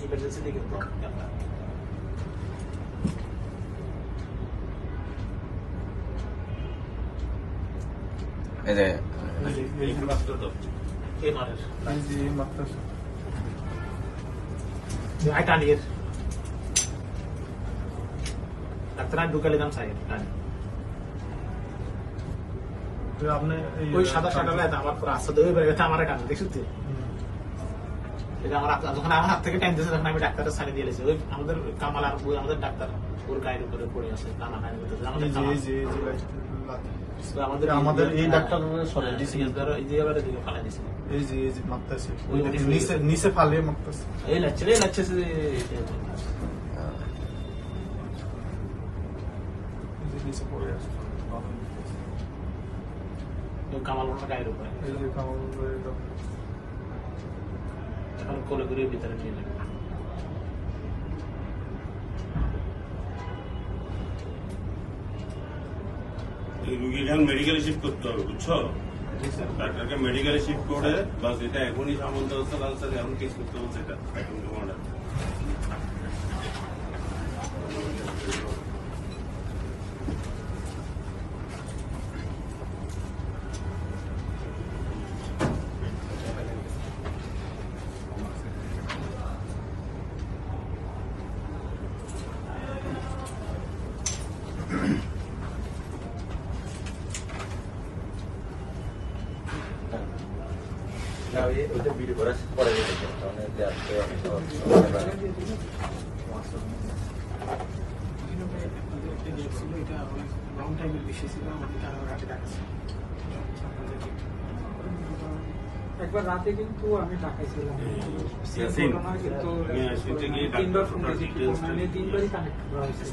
ইমার্জেন্সিতে কিন্তু এই যে ডাক্তার ঢুকালে দাম চাই আপনি ওই সাদা সাদা আমার পুরো আস্তে ধরে আমার কাজ দেখছি আমার যখন আমার হাত থেকে টাইম দিয়েছে তখন আমি ডাক্তারের সাইনে দিয়েছি ওই আমাদের কামাল আর আমাদের ডাক্তার ওর গায়ের উপরে পড়ে আছে নানা গায়ের করতেছে আমাদের এই ডাক্তার এই যে এবারে দিকে ফালাই দিয়েছিল এই যে মারতেছে নিচে ফালিয়ে মারতেছে এই লাগছে নিচে পড়ে আছে কামাল গায়ের উপরে এই যে কামাল এখন কোলে করে ভিতরে নিয়ে যাবে রুগীকে মেডিকেলে শিফট করতে হবে বুঝছো ডাক্তারকে মেডিকেলে শিফট করে বাস এটা এখনই সামন্ত অবস্থা লাগছে এখন কেস করতে হচ্ছে এটা এখন তোমার ওইটা ভিডিও করে পরে একবার রাতে কিন্তু আমি ঢাকাইছিলাম কিন্তু 3বার ফোন করেছি 3বারই কানেক্ট করা হয়েছে।